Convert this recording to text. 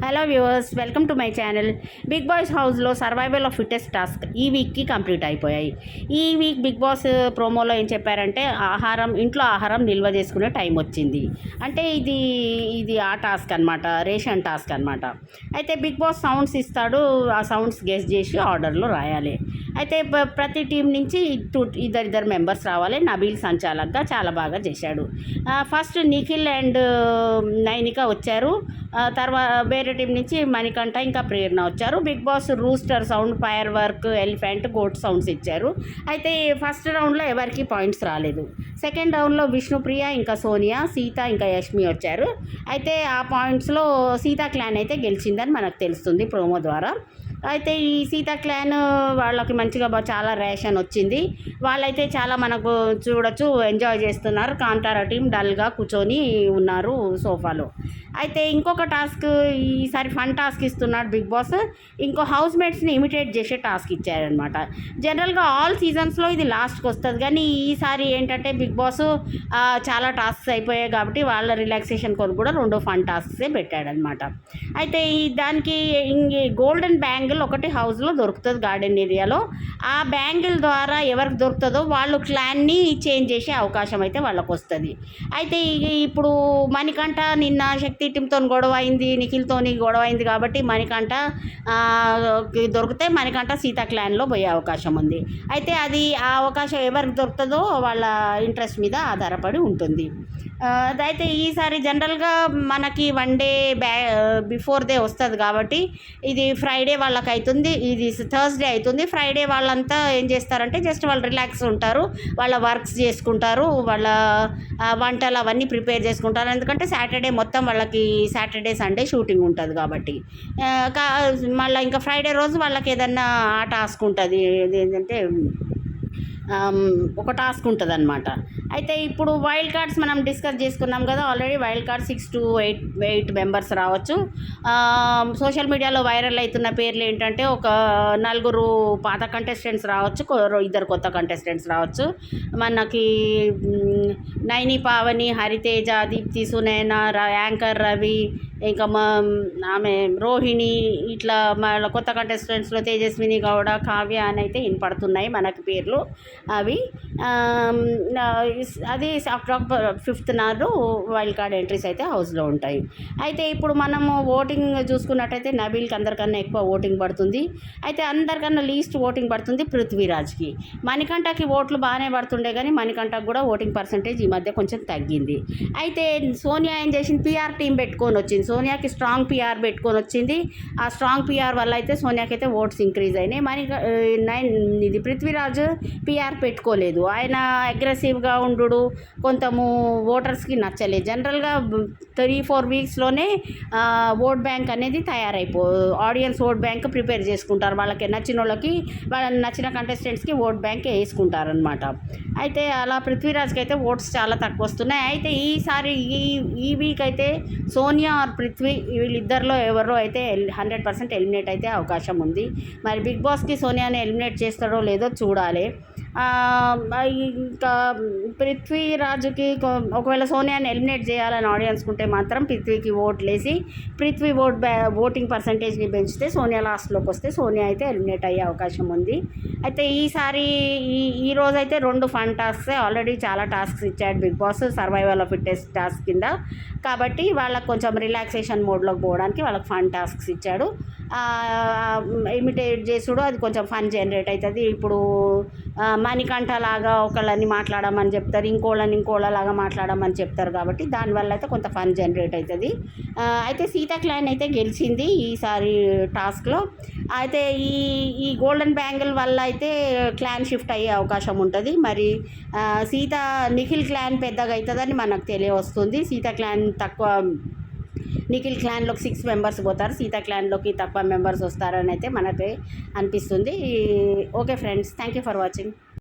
Hello viewers, welcome to my channel. Bigg Boss హౌస్లో survival of fittest task ఈ వీక్కి complete అయిపోయాయి. ఈ వీక్ బిగ్ బాస్ ప్రోమోలో ఏం చెప్పారంటే ఇంట్లో ఆహారం నిల్వ చేసుకునే టైం వచ్చింది. అంటే ఇది ఆ టాస్క్ అనమాట, రేషన్ టాస్క్ అనమాట. అయితే బిగ్ బాస్ సౌండ్స్ ఇస్తాడు, ఆ సౌండ్స్ గెస్ చేసి ఆర్డర్లో రాయాలి. అయితే ప్రతి టీం నుంచి ఇద్దరు మెంబర్స్ రావాలి. నబీల్ సంచాలక్గా చాలా బాగా చేశాడు. ఫస్ట్ నిఖిల్ అండ్ నైనిక వచ్చారు. తర్వాత వేరే టీం నుంచి మణికంఠ ఇంకా ప్రేరణ వచ్చారు. Bigg Boss rooster sound, fire work, elephant, goat sounds ఇచ్చారు. అయితే ఫస్ట్ రౌండ్లో ఎవరికి పాయింట్స్ రాలేదు. సెకండ్ రౌండ్లో విష్ణుప్రియ ఇంకా సోనియా, సీత ఇంకా యష్మి వచ్చారు. అయితే ఆ పాయింట్స్లో సీతా క్లాన్ అయితే గెలిచిందని మనకు తెలుస్తుంది ప్రోమో ద్వారా. అయితే ఈ సీతా క్లాన్ వాళ్ళకి మంచిగా చాలా రేషన్ వచ్చింది. వాళ్ళైతే చాలా మనకు చూడొచ్చు, ఎంజాయ్ చేస్తున్నారు. కాంతారా టీం డల్గా కూర్చొని ఉన్నారు సోఫాలో. అయితే ఇంకొక టాస్క్, ఈసారి ఫన్ టాస్క్ ఇస్తున్నాడు బిగ్ బాస్. ఇంకో హౌస్ మేట్స్ని ఇమిటేట్ చేసే టాస్క్ ఇచ్చారనమాట. జనరల్గా ఆల్ సీజన్స్లో ఇది లాస్ట్కి వస్తుంది, కానీ ఈసారి ఏంటంటే బిగ్ బాస్ చాలా టాస్క్స్ అయిపోయాయి కాబట్టి వాళ్ళ రిలాక్సేషన్ కొరకు కూడా 2 ఫన్ టాస్క్సే పెట్టాడనమాట. అయితే దానికి గోల్డెన్ బ్యాంగిల్ ఒకటి హౌస్లో దొరుకుతుంది గార్డెన్ ఏరియాలో. ఆ బ్యాంగిల్ ద్వారా ఎవరికి దొరుకుతుందో వాళ్ళు క్లాన్ని చేంజ్ చేసే అవకాశం అయితే వాళ్ళకు వస్తుంది. అయితే ఇప్పుడు మణికంఠ నిన్న శక్తి టీంతో గొడవ అయింది, నిఖిల్తోని గొడవ అయింది కాబట్టి మణికంఠ దొరికితే మణికంఠ సీతా క్లాన్లో పోయే అవకాశం ఉంది. అయితే ఆ అవకాశం ఎవరికి దొరుకుతుందో వాళ్ళ ఇంట్రెస్ట్ మీద ఆధారపడి ఉంటుంది. అయితే ఈసారి జనరల్గా మనకి 1 డే బిఫోర్ దే వస్తుంది కాబట్టి ఇది ఫ్రైడే వాళ్ళకి అవుతుంది, ఇది థర్స్డే అవుతుంది. ఫ్రైడే వాళ్ళంతా ఏం చేస్తారంటే జస్ట్ వాళ్ళు రిలాక్స్ ఉంటారు, వాళ్ళ వర్క్స్ చేసుకుంటారు, వాళ్ళ వంటలు అవన్నీ ప్రిపేర్ చేసుకుంటారు. ఎందుకంటే సాటర్డే మొత్తం వాళ్ళకి సాటర్డే సండే షూటింగ్ ఉంటుంది కాబట్టి. మళ్ళీ ఇంకా ఫ్రైడే రోజు వాళ్ళకి ఏదన్నా ఆ టాస్క్ ఉంటుంది, ఏంటంటే ఒక టాస్క్ ఉంటుంది అనమాట. అయితే ఇప్పుడు వైల్డ్ కార్డ్స్ మనం డిస్కస్ చేసుకున్నాం కదా already. Wild card 6 to 8 members రావచ్చు. సోషల్ మీడియాలో వైరల్ అవుతున్న పేర్లు ఏంటంటే ఒక 4 పాత కంటెస్టెంట్స్ రావచ్చు, 2 కొత్త కంటెస్టెంట్స్ రావచ్చు. మనకి నైని పావని, హరితేజ, దీప్తి సునైన, యాంకర్ రవి, ఇంకా ఆమె రోహిణి, ఇట్లా మన కొత్త కంటెస్టెంట్స్లో తేజస్విని గౌడ, కావ్య అని అయితే వినపడుతున్నాయి మనకి పేర్లు. అవి అది అక్టోబర్ 5th నాడు వైల్డ్ కార్డ్ ఎంట్రీస్ అయితే హౌస్లో ఉంటాయి. అయితే ఇప్పుడు మనము ఓటింగ్ చూసుకున్నట్టయితే నబీల్కి అందరికన్నా ఎక్కువ ఓటింగ్ పడుతుంది. అయితే అందరికన్నా లీస్ట్ ఓటింగ్ పడుతుంది పృథ్వీరాజ్కి. మణికంఠకి ఓట్లు బాగానే పడుతుండే, కానీ మణికంఠకు కూడా ఓటింగ్ పర్సంటేజ్ ఈ మధ్య కొంచెం తగ్గింది. అయితే సోనియా ఏం చేసింది, పిఆర్ టీం పెట్టుకొని వచ్చింది. సోనియాకి స్ట్రాంగ్ పిఆర్ పెట్టుకొని వచ్చింది. ఆ స్ట్రాంగ్ పిఆర్ వల్ల అయితే సోనియాకి అయితే ఓట్స్ ఇంక్రీజ్ అయినాయి. ఇది పృథ్వీరాజ్ పిఆర్ పెట్టుకోలేదు. ఆయన అగ్రెసివ్గా ఉండు కొంచెము ఓటర్స్కి నచ్చలేదు. జనరల్గా 3-4 వీక్స్లోనే ఓట్ బ్యాంక్ అనేది ఆడియన్స్ ఓట్ బ్యాంక్ ప్రిపేర్ చేసుకుంటారు. వాళ్ళకి నచ్చిన వాళ్ళకి, వాళ్ళకి నచ్చిన కంటెస్టెంట్స్కి ఓట్ బ్యాంక్ వేసుకుంటారనమాట. అయితే అలా పృథ్వీరాజ్కి అయితే ఓట్స్ చాలా తక్కువ వస్తున్నాయి. అయితే ఈసారి ఈ వీక్ అయితే సోనియా ఆర్ పృథ్వీ వీళ్ళిద్దరిలో ఎవరో అయితే 100% ఎలిమినేట్ అయితే అవకాశం ఉంది. మరి బిగ్ బాస్కి సోనియాని ఎలిమినేట్ చేస్తాడో లేదో చూడాలి. ఇంకా పృథ్వీరాజుకి ఒకవేళ సోనియాని ఎలిమినేట్ చేయాలని ఆడియన్స్ ఉంటే మాత్రం పృథ్వీకి ఓట్లేసి పృథ్వీ ఓటింగ్ పర్సంటేజ్ని పెంచితే సోనియా లాస్ట్లోకి వస్తే సోనియా అయితే ఎలిమినేట్ అయ్యే అవకాశం ఉంది. అయితే ఈసారి ఈ రోజైతే 2 ఫన్ టాస్క్స్, ఆల్రెడీ చాలా టాస్క్స్ ఇచ్చాడు Bigg Boss survival of fittest task కింద. కాబట్టి వాళ్ళకి కొంచెం రిలాక్సేషన్ మోడ్లోకి పోవడానికి వాళ్ళకి ఫన్ టాస్క్స్ ఇచ్చాడు. ఇమిటేట్ చేసుడు అది కొంచెం ఫన్ జనరేట్ అవుతుంది. ఇప్పుడు మణికంఠ లాగా ఒకళ్ళని మాట్లాడమని చెప్తారు, ఇంకోళ్ళలాగా మాట్లాడమని చెప్తారు కాబట్టి దానివల్ల అయితే కొంత ఫన్ జనరేట్ అవుతుంది. అయితే సీతా క్లాన్ అయితే గెలిచింది ఈసారి టాస్క్లో. అయితే ఈ గోల్డెన్ బ్యాంగిల్ వల్ల అయితే క్లాన్ షిఫ్ట్ అయ్యే అవకాశం ఉంటుంది. మరి నిఖిల్ క్లాన్ పెద్దగా అవుతుందని మనకు తెలియవస్తుంది. సీతా క్లాన్ తక్కువ, నిఖిల్ క్లాన్లోకి 6 మెంబర్స్ పోతారు, సీతా క్లాన్లోకి తక్కువ మెంబర్స్ వస్తారని అయితే మనకి అనిపిస్తుంది. Okay friends, thank you for watching.